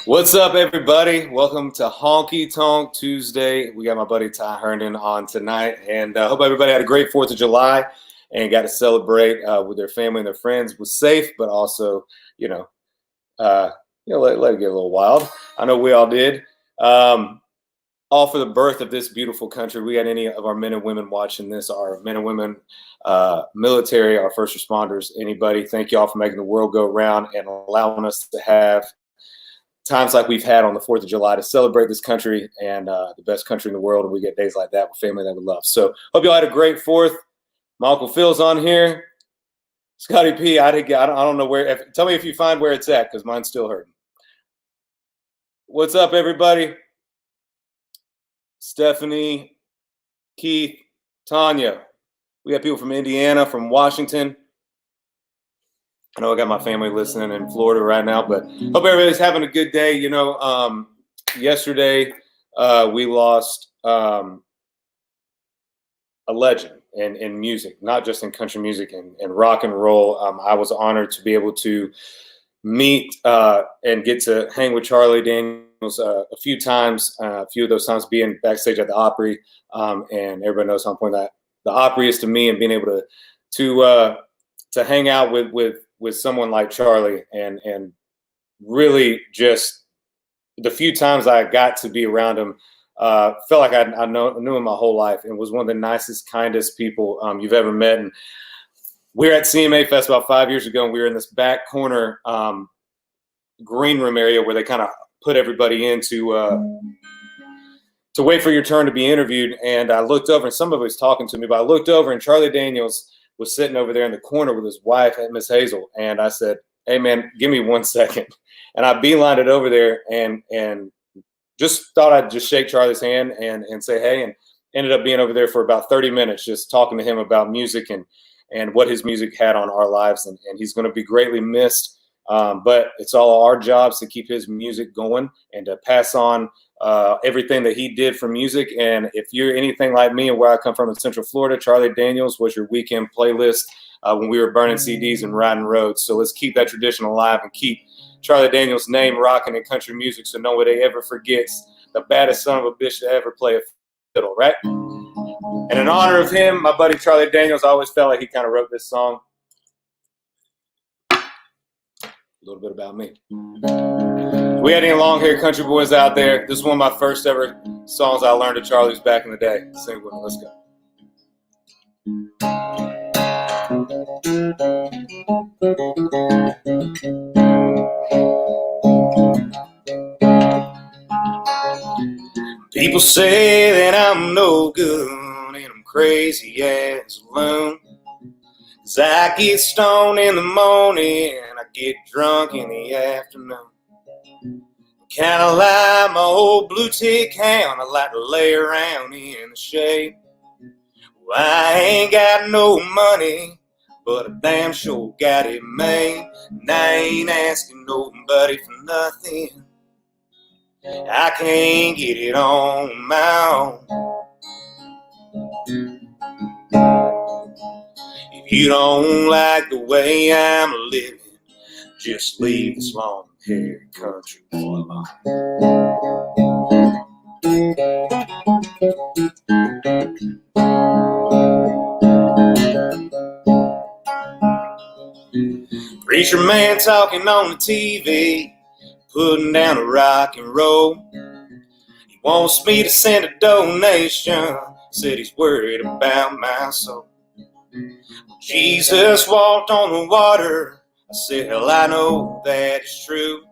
What's up, everybody? Welcome to Honky Tonk Tuesday. We got my buddy Ty Herndon on tonight, and I hope everybody had a great 4th of July and got to celebrate with their family and their friends. Was safe, but also, let it get a little wild. I know we all did. All for the birth of this beautiful country. We got any of our men and women watching this, our men and women, military, our first responders, anybody. Thank you all for making the world go round and allowing us to have times like we've had on the 4th of July to celebrate this country and the best country in the world. And we get days like that with family that we love. So hope you all had a great 4th. My Uncle Phil's on here. Scotty P, I don't know where. Tell me if you find where it's at, because mine's still hurting. What's up, everybody? Stephanie, Keith, Tanya. We got people from Indiana, from Washington. I know I got my family listening in Florida right now, but hope everybody's having a good day. Yesterday we lost a legend in music, not just in country music and rock and roll. I was honored to be able to meet and get to hang with Charlie Daniels a few times, a few of those times being backstage at the Opry. And everybody knows how important that the Opry is to me, and being able to hang out with someone like Charlie and really just the few times I got to be around him, felt like I knew him my whole life, and was one of the nicest, kindest people you've ever met. And we were at CMA Fest about 5 years ago, and we were in this back corner green room area where they kind of put everybody in to wait for your turn to be interviewed. And I looked over, and somebody was talking to me, but I looked over, and Charlie Daniels was sitting over there in the corner with his wife, Miss Hazel. And I said, "Hey man, give me 1 second." And I beelined it over there and just thought I'd just shake Charlie's hand and say, hey, and ended up being over there for about 30 minutes, just talking to him about music and what his music had on our lives. And he's going to be greatly missed. But it's all our jobs to keep his music going and to pass on everything that he did for music. And if you're anything like me and where I come from in Central Florida, Charlie Daniels was your weekend playlist when we were burning CDs and riding roads. So let's keep that tradition alive and keep Charlie Daniels' name rocking in country music, so nobody ever forgets the baddest son of a bitch to ever play a fiddle, right? And in honor of him, my buddy Charlie Daniels, I always felt like he kind of wrote this song. A little bit about me. We had any long-haired country boys out there? This is one of my first ever songs I learned at Charlie's back in the day. Sing with me. Let's go. People say that I'm no good and I'm crazy as a loon, 'cause I get stoned in the morning and I get drunk in the afternoon. Kinda like my old blue tick hound, I like to lay around in the shade. Well, I ain't got no money, but I damn sure got it made. And I ain't asking nobody for nothing. I can't get it on my own. If you don't like the way I'm living, just leave this long-haired country boy alone. Preacher man talking on the TV, putting down a rock and roll. He wants me to send a donation, said he's worried about my soul. Jesus walked on the water, I said, hell, I know that is true.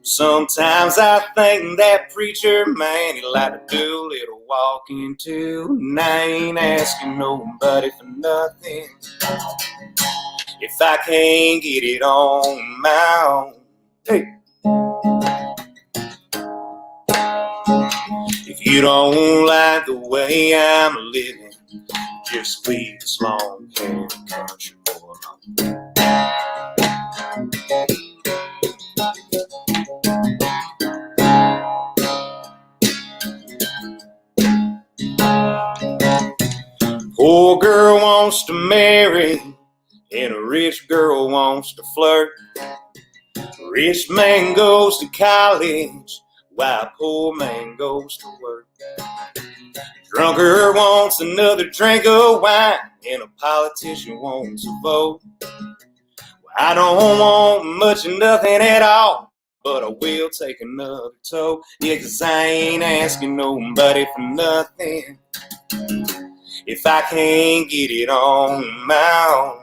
Sometimes I think that preacher man, he like to do a little walking too. And I ain't asking nobody for nothing if I can't get it on my own. Hey. If you don't like the way I'm living, just leave this long-haired country boy alone. Poor girl wants to marry, and a rich girl wants to flirt. Rich man goes to college while poor man goes to work. Drunker wants another drink of wine, and a politician wants a vote. I don't want much of nothing at all, but I will take another toke. Yeah, 'cause I ain't asking nobody for nothing if I can't get it on my own.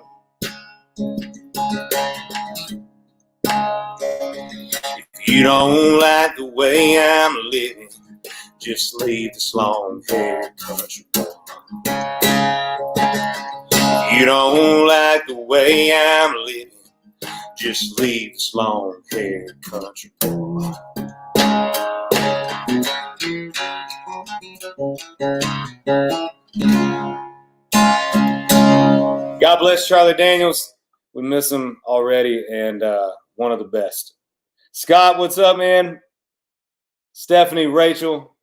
If you don't like the way I'm living, just leave this long-haired country boy. If you don't like the way I'm living, just leave this long-haired country boy. God bless Charlie Daniels. We miss him already, and one of the best. Scott, what's up, man? Stephanie, Rachel,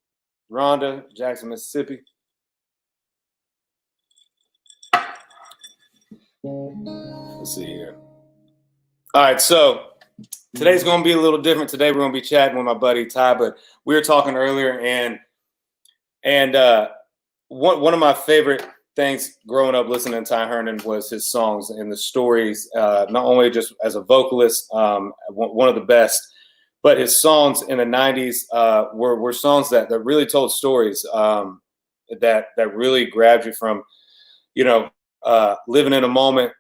Rhonda, Jackson, Mississippi. Let's see here. All right, so today's going to be a little different. Today we're going to be chatting with my buddy Ty, but we were talking earlier, and one of my favorite things growing up listening to Ty Herndon was his songs and the stories, not only just as a vocalist, one of the best, but his songs in the 90s were songs that really told stories that really grabbed you from, living in a moment,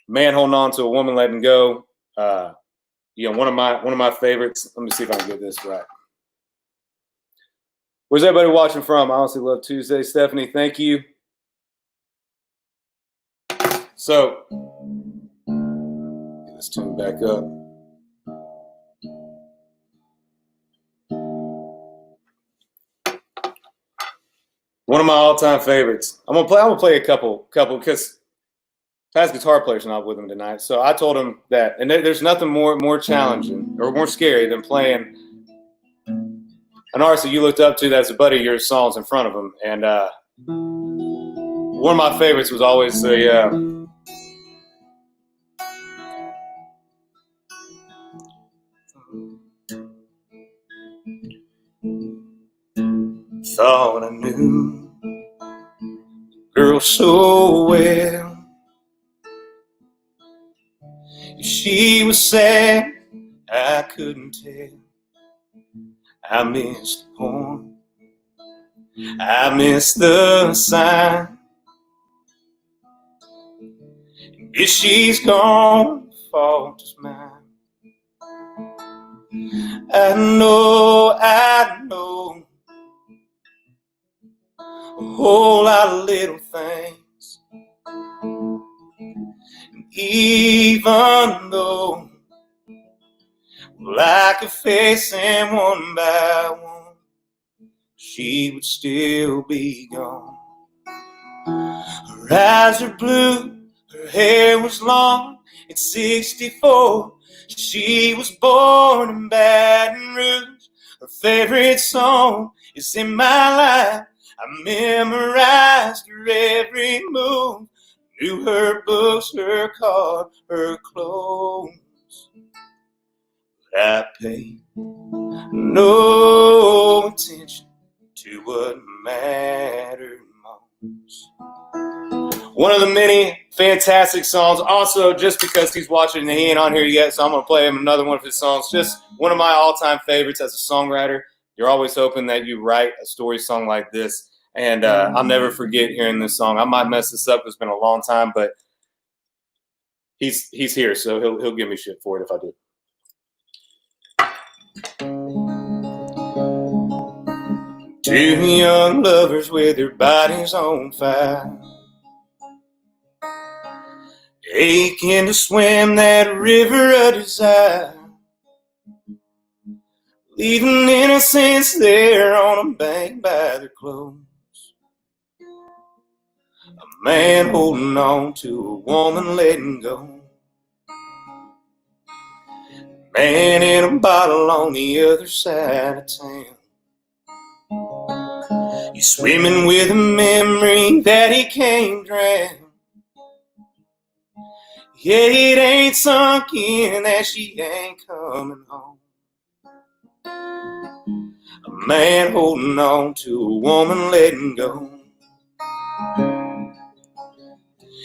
man holding on to a woman letting go. One of my favorites. Let me see if I can get this right. Where's everybody watching from? I honestly love Tuesday. Stephanie, thank you. So let's tune back up. One of my all-time favorites. I'm gonna play a couple because Pat's guitar player's not with him tonight. So I told him that, and there's nothing more challenging or more scary than playing an artist that you looked up to that's a buddy of your songs in front of him. And one of my favorites was always the thought I knew girl so well. If she was sad, I couldn't tell. I missed the point. I missed the sign. And if she's gone, the fault is mine. I know a whole lot of little things. And even though I could face them one by one, she would still be gone. Her eyes are blue, her hair was long. At 64, she was born in Baton Rouge. Her favorite song is In My Life. I memorized her every move, knew her books, her car, her clothes. But I paid no attention to what mattered most. One of the many fantastic songs. Also, just because he's watching and he ain't on here yet, so I'm going to play him another one of his songs. Just one of my all-time favorites as a songwriter. You're always hoping that you write a story song like this. And I'll never forget hearing this song. I might mess this up. It's been a long time, but he's here, so he'll give me shit for it if I do. Two young lovers with their bodies on fire, aching to swim that river of desire, leaving innocence there on a bank by their clothes. A man holding on to a woman letting go. Man in a bottle on the other side of town. He's swimming with a memory that he can't drown. Yeah, it ain't sunk in that she ain't coming home. A man holding on to a woman letting go.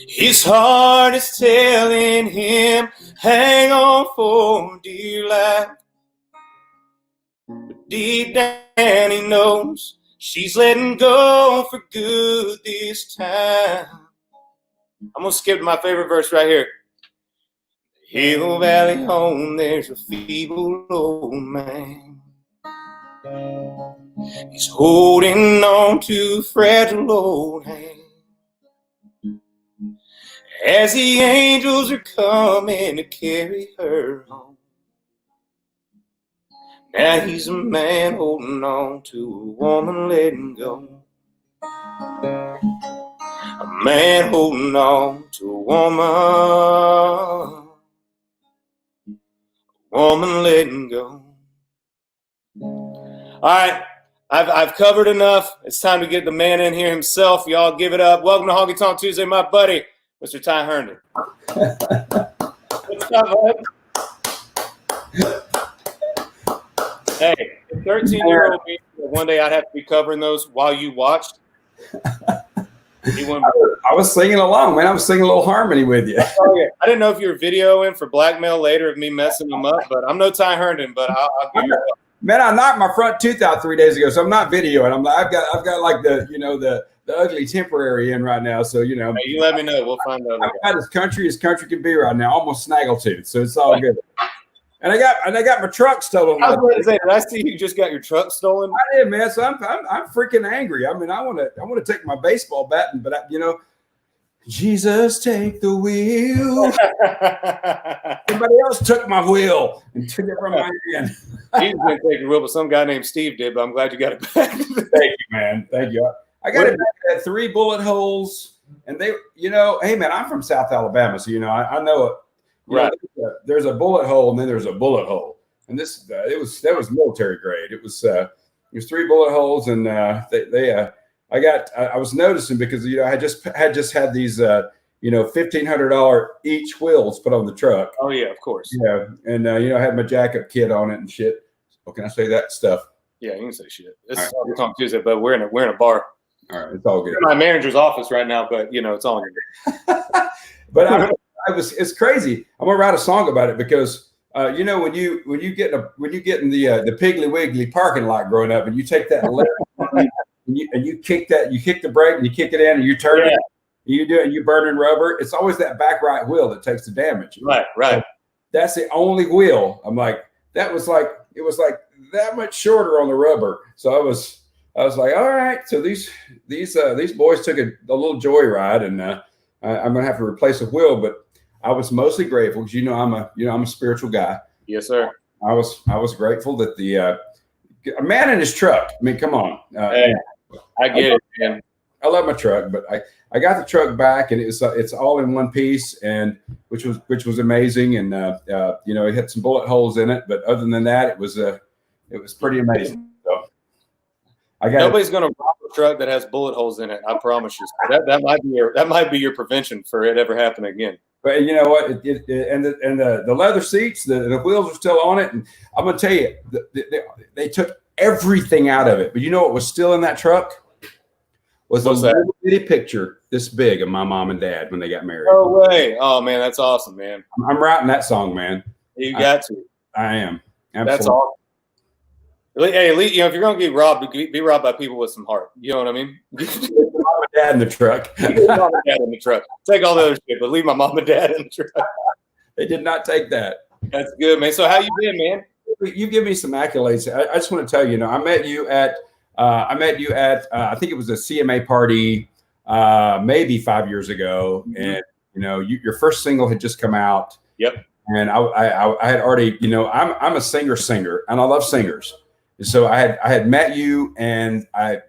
His heart is telling him, hang on for dear life. But deep down he knows she's letting go for good this time. I'm going to skip to my favorite verse right here. Hill Valley home, there's a feeble old man. He's holding on to fragile old hands. As the angels are coming to carry her home. Now he's a man holding on to a woman letting go. A man holding on to a woman letting go. All right, I've covered enough. It's time to get the man in here himself. Y'all give it up. Welcome to Honky Tonk Tuesday, my buddy, Mr. Ty Herndon. What's up, bud? Hey, 13-year-old me, one day I'd have to be covering those while you watched. I was singing along, man. I was singing a little harmony with you. Oh, yeah. I didn't know if you were videoing for blackmail later of me messing them up, but I'm no Ty Herndon, but I'll give you that. Man, I knocked my front tooth out 3 days ago, so I'm not videoing. I've got like the ugly temporary in right now. So, Hey, you let me know. We'll find out. I've got as country can be right now, almost snaggletooth. So it's all good. And I got my truck stolen. I was going to say, did I see you just got your truck stolen? I did, man. So I'm freaking angry. I mean, I want to take my baseball bat, but Jesus, take the wheel. Somebody else took my wheel and took it from my hand. He didn't take your wheel, but some guy named Steve did. But I'm glad you got it back. Thank you, man. Thank you. I got it back at 3 bullet holes, and they, hey, man, I'm from South Alabama, so I know it. Right. There's a bullet hole, and then there's a bullet hole, and that was military grade. It was 3 bullet holes, and I was noticing because I just had these $1,500 each wheels put on the truck. Oh yeah, of course. Yeah, and I had my jacket kit on it and shit. Oh, can I say that stuff? Yeah, you can say shit. This is Honky Tonk Tuesday, but we're in a bar. All right, it's all good. We're in my manager's office right now, but it's all good. But it's crazy. I'm gonna write a song about it because when you get in the Piggly Wiggly parking lot growing up, and you take that left and you kick the brake and you kick it in and you turn it, and you do it and you burn in rubber. It's always that back right wheel that takes the damage. Right. So that's the only wheel. I'm like, it was like that much shorter on the rubber. So I was like, all right. So these boys took a little joyride, and I'm gonna have to replace a wheel, but I was mostly grateful because I'm a spiritual guy. Yes, sir. I was grateful that a man in his truck. I mean, come on. Hey, I get it, man. I love my truck, but I got the truck back, and it's all in one piece, and which was amazing, and it had some bullet holes in it, but other than that, it was pretty amazing. So nobody's gonna rob a truck that has bullet holes in it. I promise you. That might be your prevention for it ever happening again. But you know what? And the leather seats, the wheels are still on it, and I'm gonna tell you, they took everything out of it. But you know what was still in that truck? Was a little bitty picture this big of my mom and dad when they got married. No way! Oh man, that's awesome, man. I'm writing that song, man. You got to. I am. Absolutely. That's awesome. Hey, if you're gonna get robbed, be robbed by people with some heart. You know what I mean? Mom and dad in the truck. Mom and dad in the truck. Take all the other shit, but leave my mom and dad in the truck. They did not take that. That's good, man. So how you been, man? You give me some accolades. I just want to tell you, I met you at I think it was a CMA party maybe 5 years ago, and your first single had just come out. Yep. And I had already, I'm a singer, and I love singers. So I had met you, and I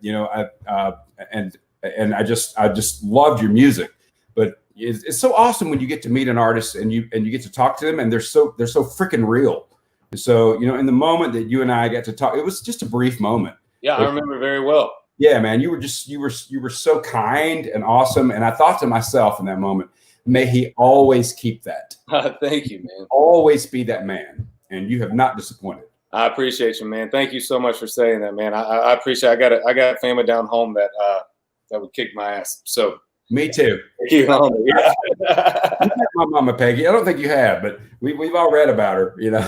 just loved your music. But it's so awesome when you get to meet an artist and you get to talk to them, and they're so freaking real. And so in the moment that you and I got to talk, it was just a brief moment. Yeah, I remember very well. Yeah, man, you were so kind and awesome, and I thought to myself in that moment, May he always keep that. Thank you, man. Always be that man, and you have not disappointed. I appreciate you, man. Thank you so much for saying that, man. I appreciate. I got a family down home that would kick my ass. So me too. Thank you, homie. Yeah. You met my mama Peggy. I don't think you have, but we've all read about her. You know.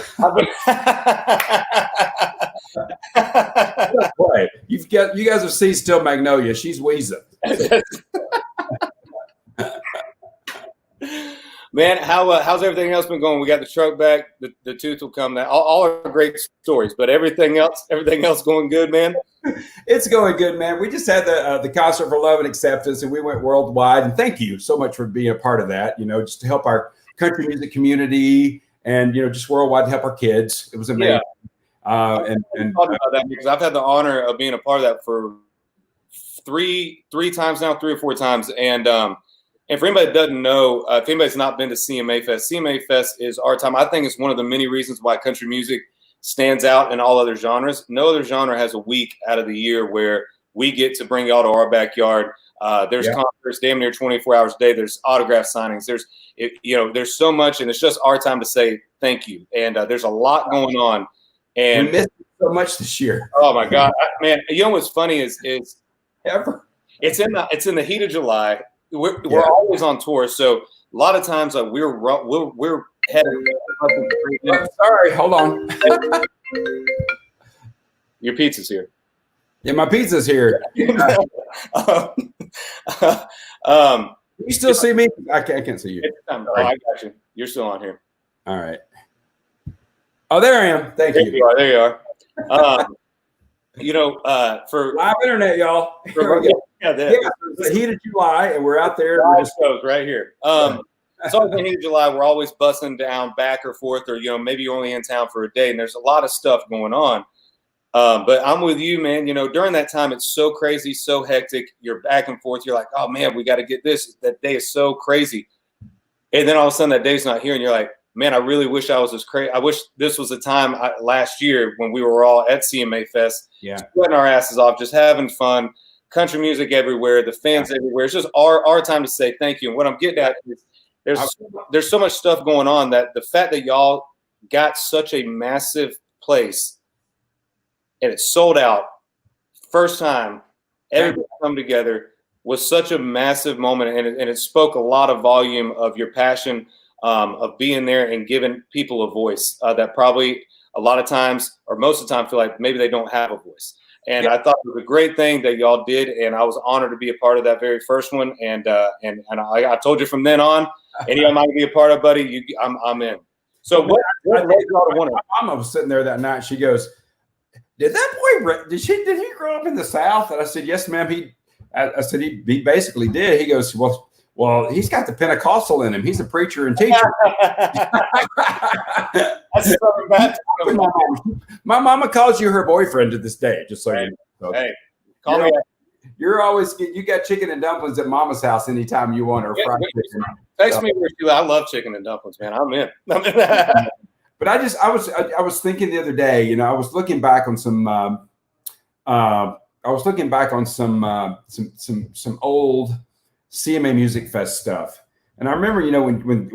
Boy, you guys have seen Still Magnolia. She's Weezer. Man, how's everything else been going? We got the truck back. The tooth will come. Now, all are great stories, but everything else going good, man. It's going good, man. We just had the concert for Love and Acceptance, and we went worldwide. And thank you so much for being a part of that. You know, just to help our country music community, and just worldwide to help our kids. It was amazing. Yeah. And talking about that because I've had the honor of being a part of that for three times now, 3 or 4 times, and for anybody that doesn't know, if anybody's not been to CMA Fest, CMA Fest is our time. I think it's one of the many reasons why country music stands out in all other genres. No other genre has a week out of the year where we get to bring y'all to our backyard. There's concerts damn near 24 hours a day. There's autograph signings. There's so much, and it's just our time to say thank you. And there's a lot going on. And we missed so much this year. Oh my God, man! You know what's funny is ever it's in the heat of July. We're always on tour, so a lot of times we're headed. Sorry, hold on. Your pizza's here. Yeah, my pizza's here. You still see me? I can't see you. I got you. You're still on here. All right. Oh, there I am. Thank you. There you are. For live internet, y'all. The heat of July, and we're out there. Right here. It's always the heat of July. We're always busting down back or forth, or maybe you're only in town for a day, and there's a lot of stuff going on. But I'm with you, man. During that time, it's so crazy, so hectic. You're back and forth. You're like, oh man, we got to get this. That day is so crazy, and then all of a sudden that day's not here, and you're like, man, I really wish I was as crazy. I wish this was the time last year when we were all at CMA Fest, sweating our asses off, just having fun. Country music everywhere, the fans everywhere. It's just our time to say thank you. And what I'm getting at is there's so much stuff going on that the fact that y'all got such a massive place and it's sold out, first time, everybody come together was such a massive moment. And it spoke a lot of volume of your passion of being there and giving people a voice that probably a lot of times or most of the time feel like maybe they don't have a voice. And I thought it was a great thing that y'all did, and I was honored to be a part of that very first one. And I told you from then on, any of them I can be a part of, buddy. I'm in. So what my mama was sitting there that night. She goes, "Did that boy? Did he grow up in the South?" And I said, "Yes, ma'am." I said he basically did. He goes, Well, he's got the Pentecostal in him. He's a preacher and teacher. That's something bad. My mama calls you her boyfriend to this day, just so you know. Hey, call me. You're always you got chicken and dumplings at mama's house anytime you want, or fried chicken. Text me where you. I love chicken and dumplings, man. I'm in. But I was thinking the other day, I was looking back on some some old CMA Music Fest stuff. And I remember,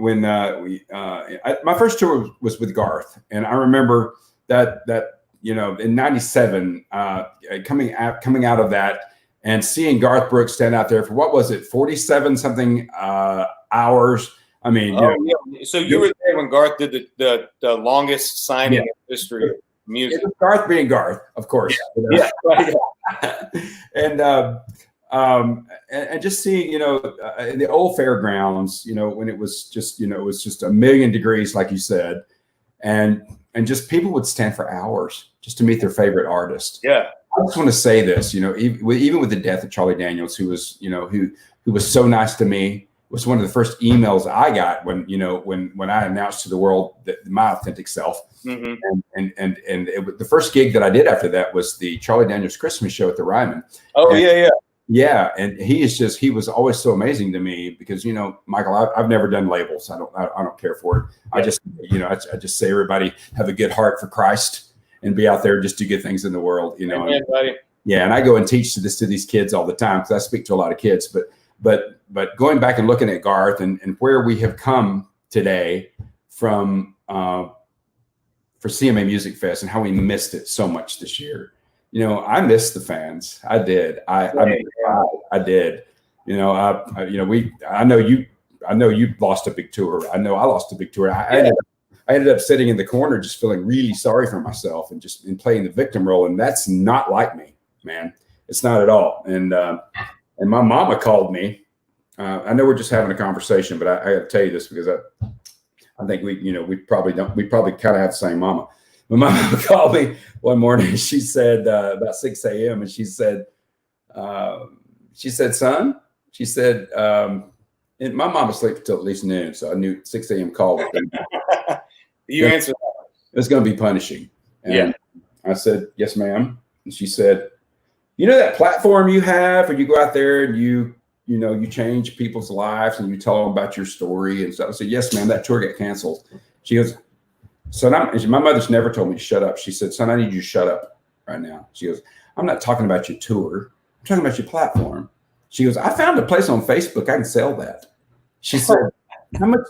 when my first tour was with Garth, and I remember that in '97, coming out of that and seeing Garth Brooks stand out there for what was it, 47 something hours. I mean, so you were there when Garth did the longest signing in history of music. Garth being Garth, of course. And just seeing, in the old fairgrounds, when it was just, it was just a million degrees, like you said, and just people would stand for hours just to meet their favorite artist. Yeah. I just want to say this, even with the death of Charlie Daniels, who was, who was so nice to me, was one of the first emails I got when I announced to the world that my authentic self. Mm-hmm. And the first gig that I did after that was the Charlie Daniels Christmas show at the Ryman. Oh, yeah. Yeah, and he was always so amazing to me because Michael, I've never done labels. I don't care for it. I just I just say everybody have a good heart for Christ and be out there just do good things in the world. Amen, buddy. Yeah, and I go and teach to these kids all the time because I speak to a lot of kids. But but going back and looking at Garth and where we have come today from for CMA Music Fest and how we missed it so much this year. You know, I missed the fans. I did. I did. You know, I know you lost a big tour. I know I lost a big tour. I ended up sitting in the corner just feeling really sorry for myself and just playing the victim role. And that's not like me, man. It's not at all. And my mama called me. I know we're just having a conversation, but I got to tell you this because I think we probably kind of have the same mama. My mama called me one morning. She said about 6 a.m. and she said, son, she said, and my mom was asleep until at least noon. So I knew 6 a.m. call was going to be. You answered that. It's going to be punishing. And yeah. I said, yes, ma'am. And she said, you know that platform you have where you go out there and you change people's lives and you tell them about your story and stuff. I said, yes, ma'am, that tour got canceled. She goes, son, my mother's never told me to shut up. She said, son, I need you to shut up right now. She goes, I'm not talking about your tour. I'm talking about your platform. She goes, I found a place on Facebook. I can sell that. She said, how much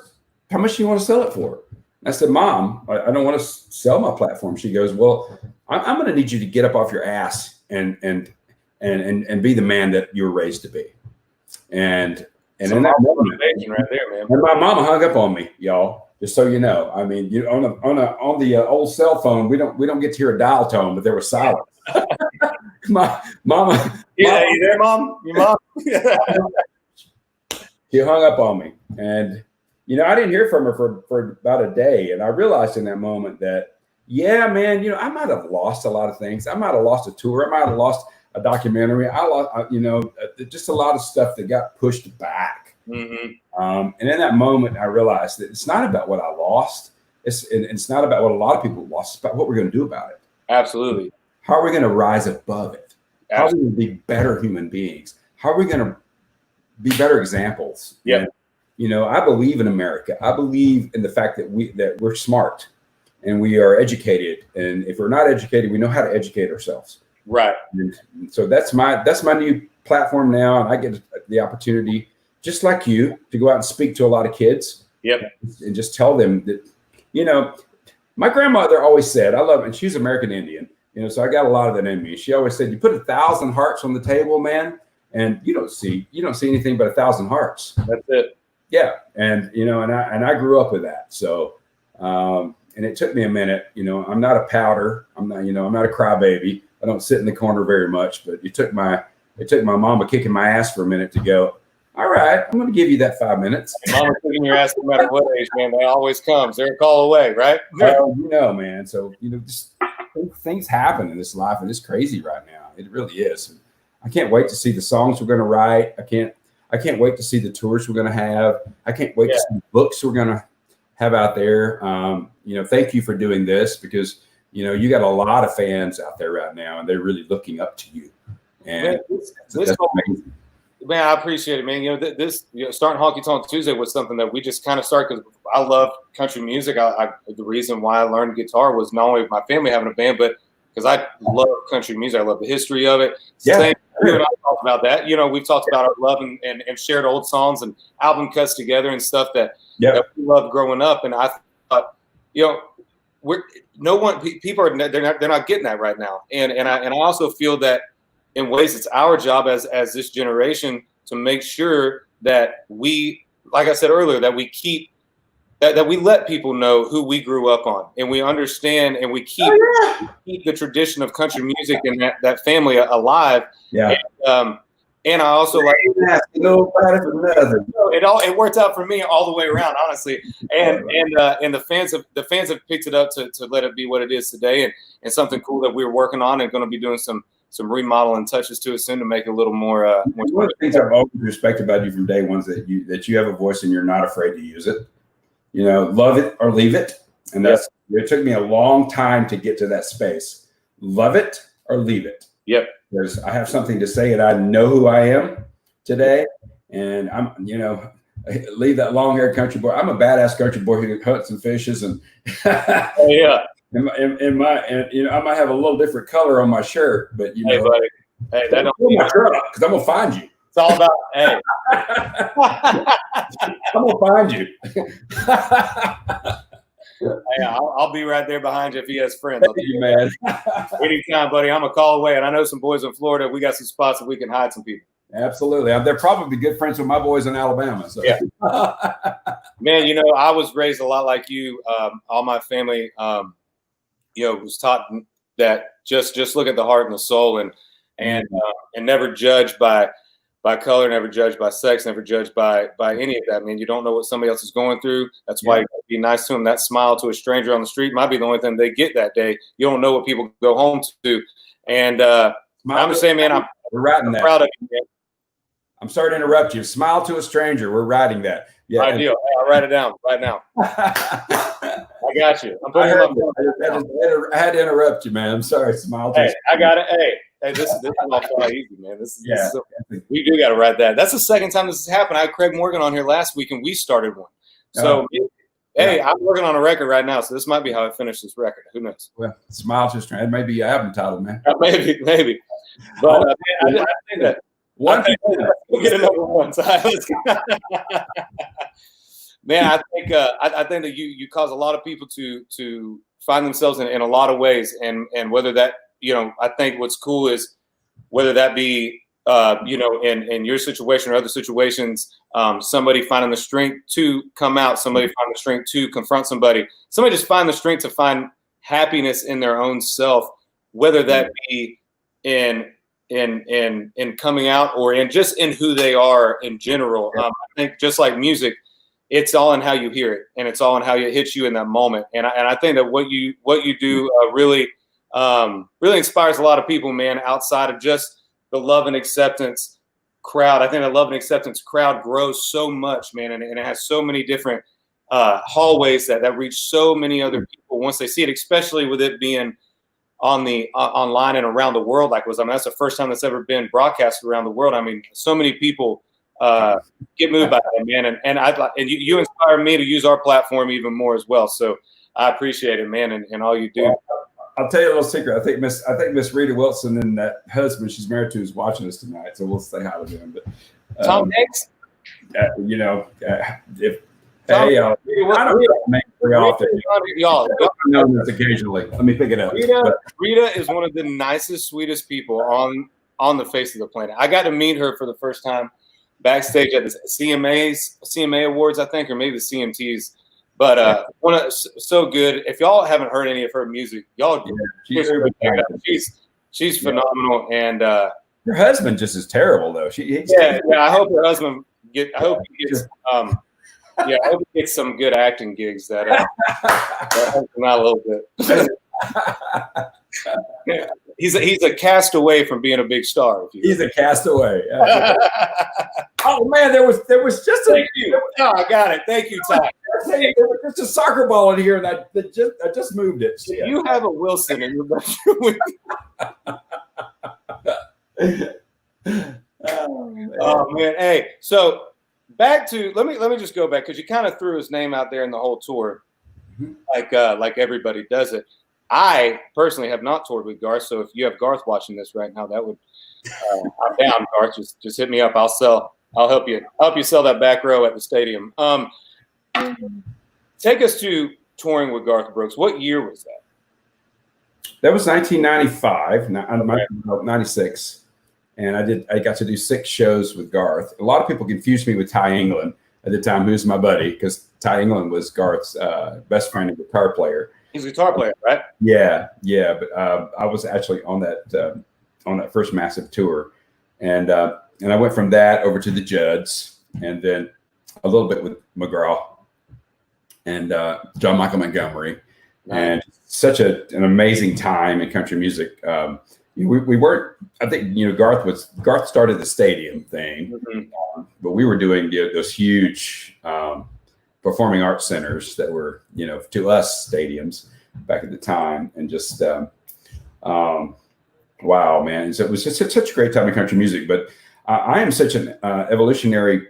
do you want to sell it for? I said, Mom, I don't want to sell my platform. She goes, well, I'm going to need you to get up off your ass and be the man that you were raised to be. And in that moment, right there, man. And my mama hung up on me, y'all. Just so you know, I mean, on the old cell phone, we don't get to hear a dial tone, but there was silence. My mama, yeah, you there, Mom? Your mom? She hung up on me, and I didn't hear from her for about a day, and I realized in that moment that, yeah, man, I might have lost a lot of things. I might have lost a tour. I might have lost a documentary. I lost, just a lot of stuff that got pushed back. Mm-hmm. And in that moment, I realized that it's not about what I lost. It's not about what a lot of people lost. It's about what we're going to do about it. Absolutely. How are we going to rise above it? Absolutely. How are we going to be better human beings? How are we going to be better examples? Yeah. I believe in America. I believe in the fact that we're smart and we are educated. And if we're not educated, we know how to educate ourselves. Right. And so that's my new platform now. And I get the opportunity, just like you, to go out and speak to a lot of kids. Yep. And just tell them that, my grandmother always said, I love it. And she's American Indian, so I got a lot of that in me. She always said, you put 1,000 hearts on the table, man, and you don't see anything but 1,000 hearts. That's it. Yeah. And, and I grew up with that. So, and it took me a minute, I'm not a powder. I'm not a crybaby. I don't sit in the corner very much, but it took my mama kicking my ass for a minute to go, all right, I'm going to give you that 5 minutes. Mama kicking your ass no matter what age, man. They always comes. They're a call away, right? Man. So, just things happen in this life, and it's crazy right now. It really is. And I can't wait to see the songs we're going to write. I can't wait to see the tours we're going to have. I can't wait to see the books we're going to have out there. Thank you for doing this because, you got a lot of fans out there right now, and they're really looking up to you. And that's amazing. Man, I appreciate it, man. This starting Honky Tonk Tuesday was something that we just kind of started because I love country music. The reason why I learned guitar was not only my family having a band, but because I love country music. I love the history of it. Yeah. Same, you and I talked about that. We've talked about our love and shared old songs and album cuts together and stuff that we loved growing up. And I thought, people are they're not getting that right now. And I also feel that in ways it's our job as this generation to make sure that we, like I said earlier, that we keep that we let people know who we grew up on, and we understand, and we keep the tradition of country music and that family alive. Yeah. And I also like it worked out for me all the way around, honestly. And the fans have picked it up to let it be what it is today, and something cool that we're working on and going to be doing some remodeling touches to it soon to make it a little more. One of the things I've always respected about you from day one is that you have a voice and you're not afraid to use it. Love it or leave it, and it took me a long time to get to that space. Love it or leave it. Yep. Because I have something to say, and I know who I am today, and I'm leave that long-haired country boy. I'm a badass country boy who hunts and fishes, and oh, yeah. And I might have a little different color on my shirt, but hey, buddy, hey, that don't my truck because I'm gonna find you. It's all about, hey. I'm gonna find you. Hey, I'll be right there behind you if he has friends. Thank you, man. Anytime, buddy. I'm a call away, and I know some boys in Florida. We got some spots that we can hide some people. Absolutely. They're probably good friends with my boys in Alabama. So. Yeah. Man, I was raised a lot like you. All my family, was taught that just look at the heart and the soul, and never judge by color, never judge by sex, never judge by any of that. Man, you don't know what somebody else is going through. That's why you gotta be nice to them. That smile to a stranger on the street might be the only thing they get that day. You don't know what people go home to. And I'm just saying, man, I'm proud of you, man. I'm sorry to interrupt you. Smile to a stranger. We're writing that. Yeah. Ideal. Hey, I'll write it down right now. I got you. I'm putting I had to interrupt you, man. I'm sorry. Smile to a stranger. I got it. Hey, this is all far easy, man. We do got to write that. That's the second time this has happened. I had Craig Morgan on here last week, and we started one. So, I'm working on a record right now, so this might be how I finish this record. Who knows? Well, smile to a stranger. It may be an album title, man. Maybe. But I think that. We'll get another one. Man, I think that you cause a lot of people to find themselves in a lot of ways, and whether that I think what's cool is whether that be in your situation or other situations, somebody finding the strength to come out, somebody finding the strength to confront somebody, somebody just find the strength to find happiness in their own self, whether that be in coming out or in just in who they are in general. I think just like music, it's all in how you hear it, and it's all in how it hits you in that moment. And I think that what you do really inspires a lot of people, man, outside of just the love and acceptance crowd. I think the love and acceptance crowd grows so much, man, and it has so many different hallways that reach so many other people once they see it, especially with it being on the online and around the world. That's the first time that's ever been broadcast around the world. I mean, so many people get moved by that, man, and you inspire me to use our platform even more as well. So I appreciate it, man, and all you do. Well, I'll tell you a little secret. I think Miss Rita Wilson and that husband she's married to is watching us tonight, so we'll say hi to them. But Tom Hanks, if. Hey, I don't make it very often. Y'all know this occasionally. Let me pick it up. Rita is one of the nicest, sweetest people on the face of the planet. I got to meet her for the first time backstage at the CMA Awards, I think, or maybe the CMTs. But so good. If y'all haven't heard any of her music, y'all she's phenomenal. And her husband just is terrible though. I hope her husband I hope he gets some good acting gigs that help him out a little bit. He's a castaway from being a big star. He's a castaway. Oh man, there was just Thank you. No, I got it. Thank you, Ty. There was just a soccer ball in here, and I just moved it. So you have a Wilson in your bedroom. Oh man. Hey, so back to let me just go back because you kind of threw his name out there in the whole tour, like everybody does it. I personally have not toured with Garth, so if you have Garth watching this right now, that would I'm down, Garth. Just hit me up. I'll help you sell that back row at the stadium. Take us to touring with Garth Brooks. What year was that? That was 1995, 96. And I got to do 6 shows with Garth. A lot of people confused me with Ty England at the time, who's my buddy, because Ty England was Garth's best friend and guitar player. He's a guitar player, right? Yeah. But I was actually on that first massive tour, and I went from that over to the Judds, and then a little bit with McGraw and John Michael Montgomery, and such an amazing time in country music. We weren't. I think Garth started the stadium thing, but we were doing those huge performing arts centers that were to us stadiums back at the time, and just wow, man! So it was just such a great time in country music. But I am such an evolutionary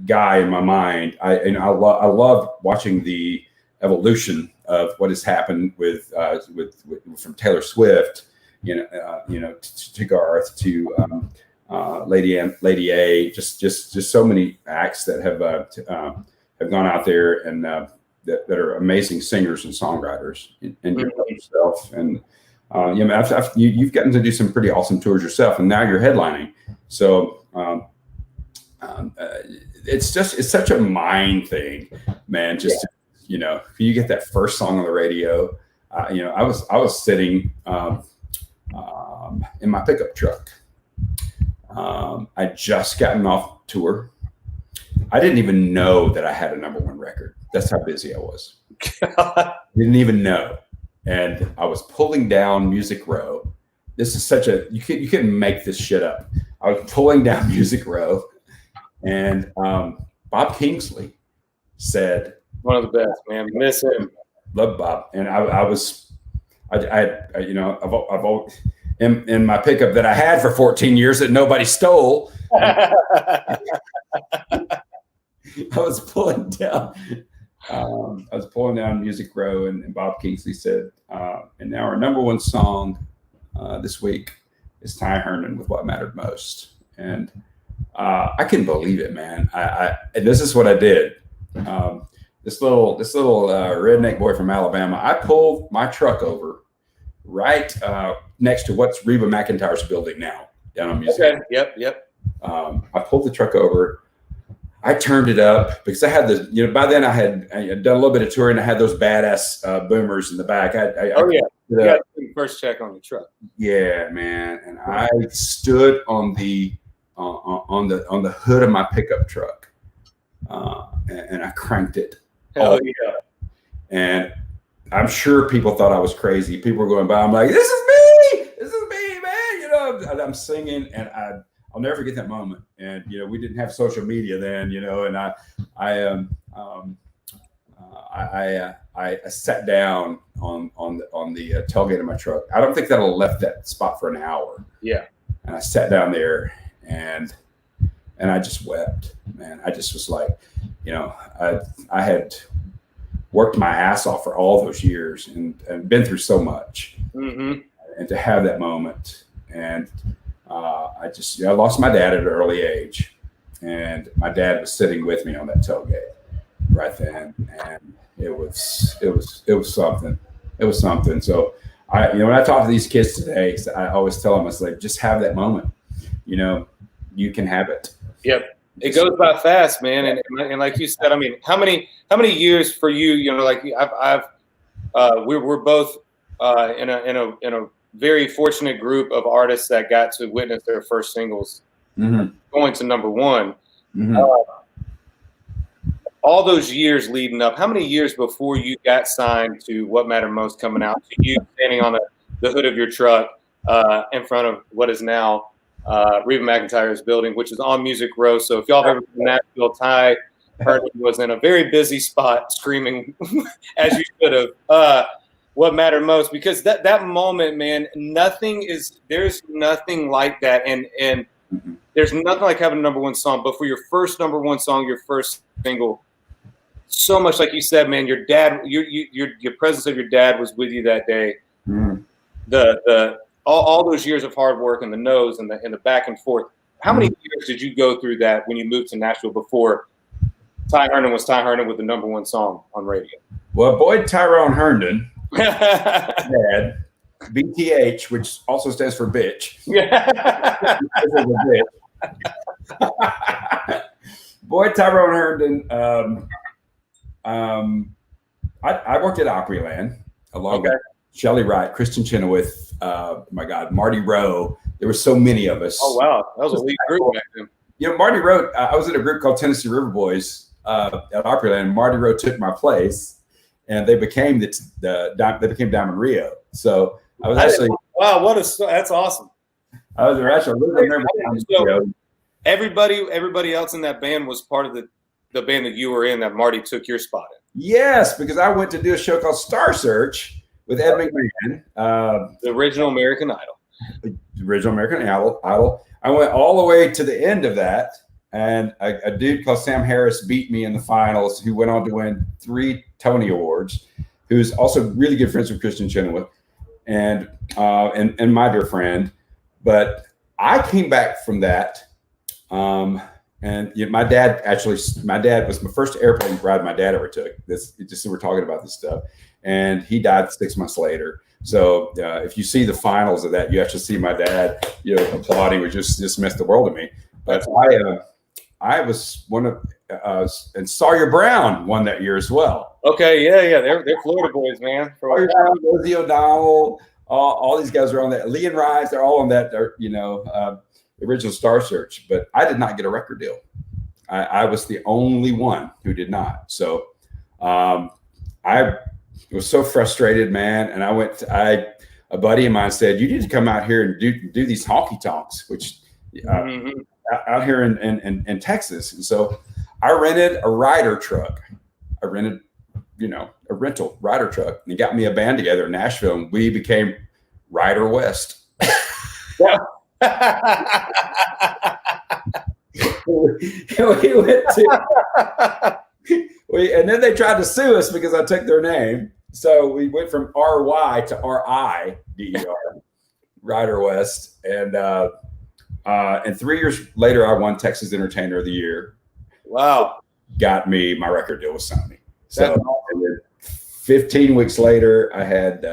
guy in my mind. I love watching the evolution of what has happened with from Taylor Swift, to Garth, to Lady A, just so many acts that have gone out there and that are amazing singers and songwriters, and yourself. And you've gotten to do some pretty awesome tours yourself, and now you're headlining. So it's such a mind thing, man. Just you get that first song on the radio. I was sitting in my pickup truck. I'd just gotten off tour. I didn't even know that I had a #1 record. That's how busy I was. Didn't even know. And I was pulling down Music Row. This is you couldn't make this shit up. I was pulling down Music Row, and Bob Kingsley said, "One of the best, man. Miss him. Love Bob." And I've always in my pickup that I had for 14 years that nobody stole. I was pulling down Music Row, and Bob Kingsley said, and now our #1 song this week is Ty Herndon with What Mattered Most. And I couldn't believe it, man. And this is what I did. This little redneck boy from Alabama, I pulled my truck over right next to what's Reba McEntire's building now down on Music. Okay. Yep. I pulled the truck over. I turned it up because I had by then I had done a little bit of touring. I had those badass boomers in the back. You got the first check on the truck. Yeah, man. And I stood on the hood of my pickup truck, and I cranked it. Hell yeah. And I'm sure people thought I was crazy. People were going by. I'm like, this is me, man. I'm singing, and I'll never forget that moment. And we didn't have social media then, and I sat down on the tailgate of my truck. I don't think that I left that spot for an hour. Yeah. And I sat down there, and I just wept, man. I just was like, I had worked my ass off for all those years and been through so much. Mm-hmm. And to have that moment, and I lost my dad at an early age, and my dad was sitting with me on that tailgate right then, and it was something. It was something. So when I talk to these kids today, I always tell them, it's like, just have that moment. You can have it. Yep. It goes by fast, man. And like you said, I mean, how many years for you? Like we're both in a very fortunate group of artists that got to witness their first singles going to #1. Mm-hmm. All those years leading up, how many years before you got signed to What Mattered Most coming out, to you standing on the hood of your truck in front of what is now Reba McEntire's building, which is on Music Row. So if y'all have ever been to Nashville, Ty Herndon was in a very busy spot screaming, as you should have, what mattered most, because that moment, man, there's nothing like that. And there's nothing like having a #1 song, but for your first #1 song, your first single, so much, like you said, man, your dad, your presence of your dad was with you that day. All those years of hard work and the no's and the back and forth. How many years did you go through that when you moved to Nashville before Ty Herndon was Ty Herndon with the #1 song on radio? Well, Boyd Tyrone Herndon, dad, BTH, which also stands for bitch. Boyd Tyrone Herndon. I worked at Opryland along with Shelley Wright, Kristen Chenoweth, my God, Marty Rowe. There were so many of us. Oh, wow. That was a lead group back then. Marty Rowe, I was in a group called Tennessee River Boys at Opryland. Marty Rowe took my place, and they became Diamond Rio. So I was actually that's awesome. I was actually so everybody else in that band was part of the band that you were in that Marty took your spot in. Yes, because I went to do a show called Star Search with Ed McMahon, the original American Idol. The original American Idol. I went all the way to the end of that, and a dude called Sam Harris beat me in the finals, who went on to win 3 Tony Awards, who's also really good friends with Kristen Chenoweth and my dear friend. But I came back from that. And my dad was my first airplane ride my dad ever took. We're talking about this stuff, and he died 6 months later. So if you see the finals of that, you actually see my dad, applauding, which just meant the world to me. But I was one of, and Sawyer Brown won that year as well. Okay, yeah, they're Florida boys, man. Sawyer Brown, Rosie O'Donnell, all these guys are on that. Lee and Rise, they're all on that. Original Star Search, but I did not get a record deal. I was the only one who did not. So I was so frustrated, man. And a buddy of mine said, you need to come out here and do these honky tonks, which out here in Texas. And so I rented a Ryder truck. I rented, a rental Ryder truck, and he got me a band together in Nashville, and we became Ryder West. Yeah. we went to and then they tried to sue us because I took their name. So we went from RY to RIDER, Ryder West, and 3 years later, I won Texas Entertainer of the Year. Wow! Got me my record deal with Sony. So and then 15 weeks later, I had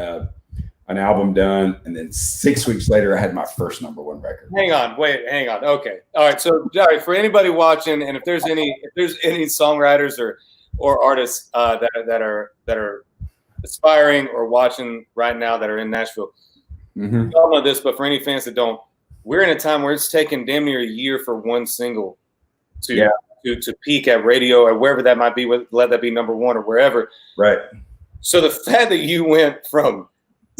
an album done, and then 6 weeks later, I had my first #1 record. Hang on. Okay, all right. So, for anybody watching, and if there's any songwriters or artists that are aspiring or watching right now that are in Nashville, you all know this, but for any fans that don't, we're in a time where it's taken damn near a year for one single to peak at radio or wherever that might be, let that be #1 or wherever. Right. So the fact that you went from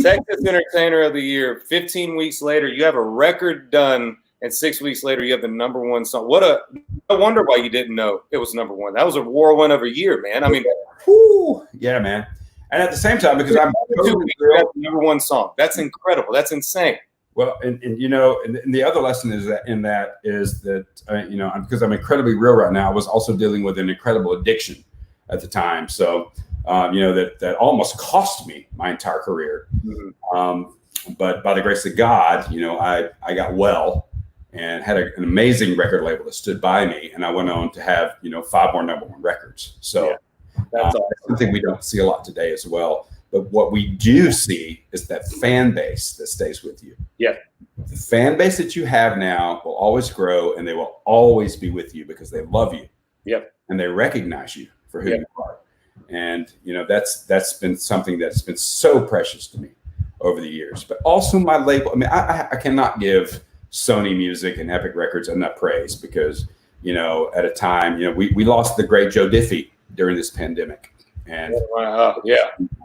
Texas Entertainer of the Year, 15 weeks later, you have a record done, and 6 weeks later, you have the #1 song. I wonder why you didn't know it was #1. That was a whirlwind of a year, man. I mean, yeah, man. And at the same time, because I'm #1 song, that's incredible. That's insane. Well, and the other lesson is that because I'm incredibly real right now, I was also dealing with an incredible addiction at the time. So. That almost cost me my entire career. But by the grace of God, I got well and had an amazing record label that stood by me. And I went on to have, 5 more #1 records. So that's something we don't see a lot today as well. But what we do see is that fan base that stays with you. Yeah. The fan base that you have now will always grow, and they will always be with you because they love you. Yep. And they recognize you for who you are. And that's been something that's been so precious to me over the years. But also my label. I mean, I cannot give Sony Music and Epic Records enough praise because at a time we lost the great Joe Diffie during this pandemic, and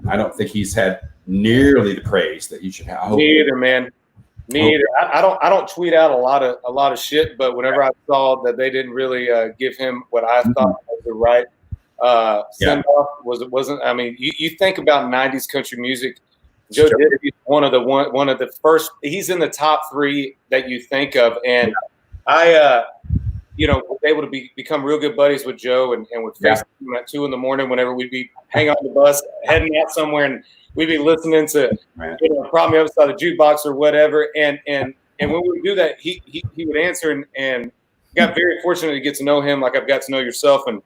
I don't think he's had nearly the praise that he should have. Me either, man. Me either. I don't tweet out a lot of shit, but whenever I saw that they didn't really give him what I thought was the right send off, wasn't. I mean, you think about 90s country music. Joe Diffie is one of the first. He's in the top 3 that you think of, and I was able to become real good buddies with Joe, and would face him at 2 a.m. whenever we'd be hanging on the bus, heading out somewhere, and we'd be listening to probably other side of the jukebox or whatever. And when we would do that, he would answer, and got very fortunate to get to know him like I've got to know yourself, and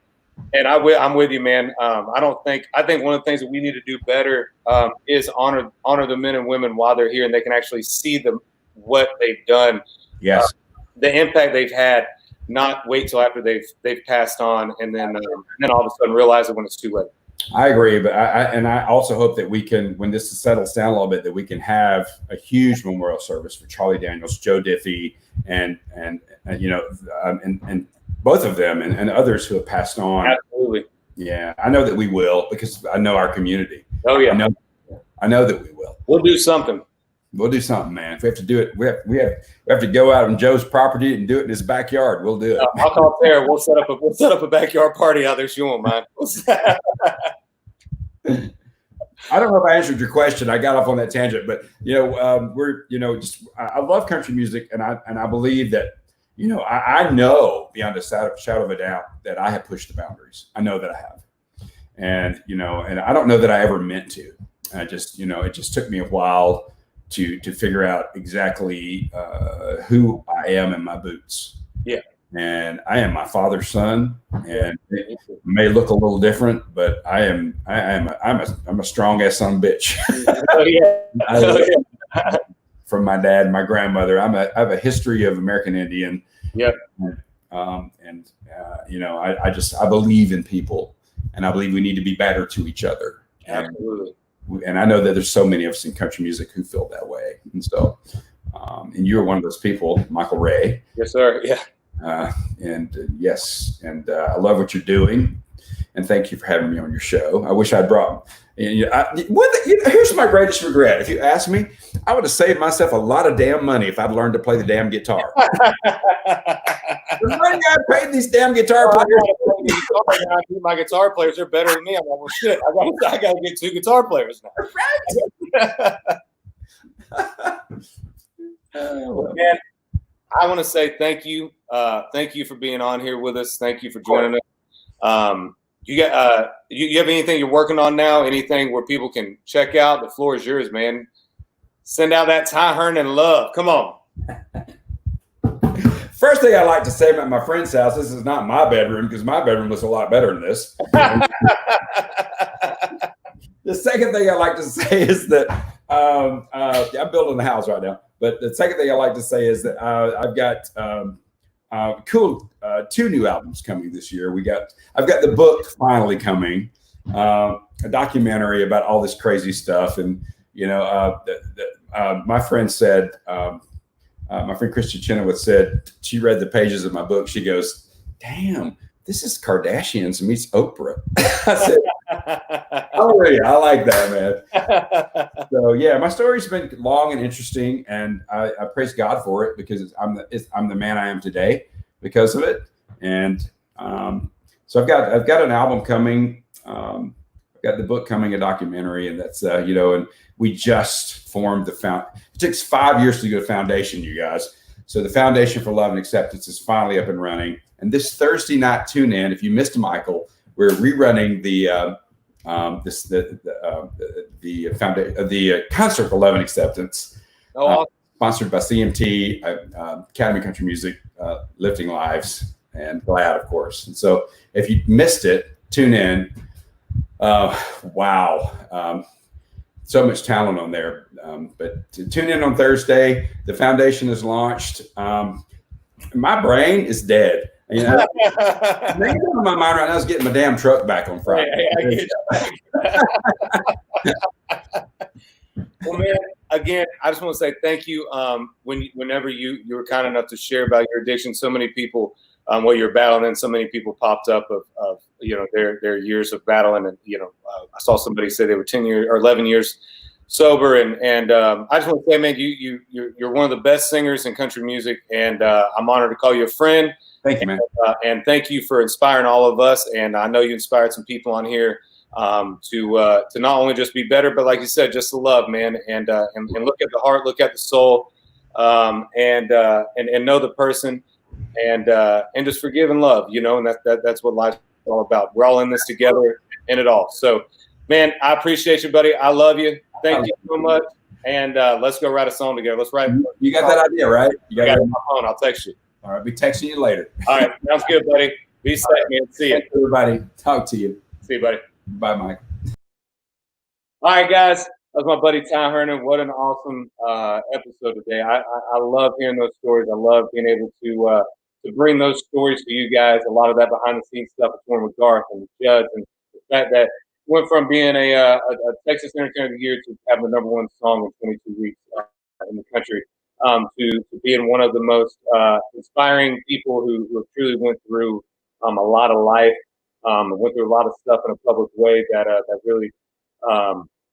I'm with you, man. I think one of the things that we need to do better is honor the men and women while they're here, and they can actually see what they've done. Yes, the impact they've had. Not wait till after they've passed on, and then all of a sudden realize it when it's too late. I agree, but I also hope that we can, when this settles down a little bit, that we can have a huge memorial service for Charlie Daniels, Joe Diffie, and both of them and others who have passed on. Absolutely. Yeah, I know that we will because I know our community. Oh yeah, I know that we will. We'll do something. We'll do something, man. If we have to do it, we have to go out on Joe's property and do it in his backyard. We'll do it. I'll call Tara. We'll set up a backyard party out there. She won't mind. I don't know if I answered your question. I got off on that tangent, but I love country music, and I believe that I know beyond a shadow of a doubt that I have pushed the boundaries. I know that I have, and I don't know that I ever meant to. I just it just took me a while to figure out exactly who I am in my boots. Yeah. And I am my father's son, and it may look a little different, but I'm a strong ass son of a bitch. From my dad and my grandmother. I have a history of American Indian. Yep. You know, I believe in people, and I believe we need to be better to each other. Absolutely. And I know that there's so many of us in country music who feel that way. And so, and you're one of those people, Michael Ray. Yes, sir. Yeah. Yes. And I love what you're doing. And thank you for having me on your show. I wish I'd brought, here's my greatest regret. If you ask me, I would have saved myself a lot of damn money if I'd learned to play the damn guitar. The money I paid these damn guitar players. My guitar players are better than me. I'm like, well, shit, I got to get 2 guitar players now. Right. Man, I want to say thank you. Thank you for being on here with us. Thank you for joining us. You have anything you're working on now? Anything where people can check out? The floor is yours, man. Send out that Ty Herndon love. Come on. First thing I like to say about my friend's house, this is not my bedroom because my bedroom was a lot better than this. The second thing I like to say is that I'm building a house right now. But the second thing I like to say is that I've got cool 2 new albums coming this year. I've got the book finally coming, a documentary about all this crazy stuff. And you know, my friend said, my friend Christian Chenoweth said she read the pages of my book. She goes, "Damn, this is Kardashians meets Oprah." I said, "Oh yeah, I like that, man." So yeah, my story's been long and interesting, and I praise God for it because I'm the man I am today because of it. And so I've got an album coming. I've got the book coming, a documentary, and that's you know, and we just formed it takes 5 years to do a foundation, you guys. So the Foundation for Love and Acceptance is finally up and running. And this Thursday night tune in, if you missed Michael, we're rerunning the concert for Love and Acceptance, sponsored by CMT, Academy of Country Music, Lifting Lives, and Glad, of course. And so if you missed it, tune in. Wow. So much talent on there. But to tune in on Thursday. The foundation is launched. My brain is dead. You know, the thing on my mind right now is getting my damn truck back on Friday. Well, man, again, I just want to say thank you. Whenever you were kind enough to share about your addiction, so many people, what you're battling, and so many people popped up of you know, their years of battling, and you know, I saw somebody say they were 10 years or 11 years sober, and I just want to say, man, you're one of the best singers in country music, and I'm honored to call you a friend. Thank you, man. And thank you for inspiring all of us. And I know you inspired some people on here to not only just be better, but like you said, just to love, man, and look at the heart, look at the soul, and know the person, and just forgive and love, you know, and that's what life's all about. We're all in this together, in it all. So, man, I appreciate you, buddy. I love you. Thank you so much. And let's go write a song together. Let's write. You got that idea, right? You got it on my phone. I'll text you. All right, be texting you later. All right, sounds good, buddy. Be safe, man. See you. Thanks, everybody. Talk to you. See you, buddy. Bye, Mike. All right, guys. That's my buddy Ty Herndon. What an awesome episode today. I love hearing those stories. I love being able to bring those stories to you guys. A lot of that behind the scenes stuff is with Garth and Judd, and the fact that went from being a Texas Entertainer of the Year to having the #1 song in 22 weeks in the country. To being one of the most inspiring people who truly went through a lot of life, went through a lot of stuff in a public way that really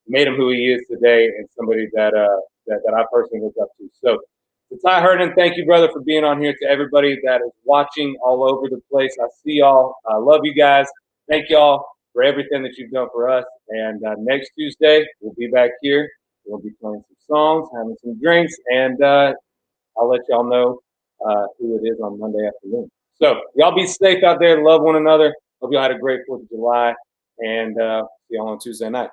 made him who he is today, and somebody that I personally look up to. So, to Ty Herndon, thank you, brother, for being on here. To everybody that is watching all over the place, I see y'all. I love you guys. Thank y'all for everything that you've done for us. And next Tuesday, we'll be back here. We'll be playing some songs, having some drinks, and I'll let y'all know who it is on Monday afternoon. So y'all be safe out there. Love one another. Hope y'all had a great 4th of July, and see y'all on Tuesday night.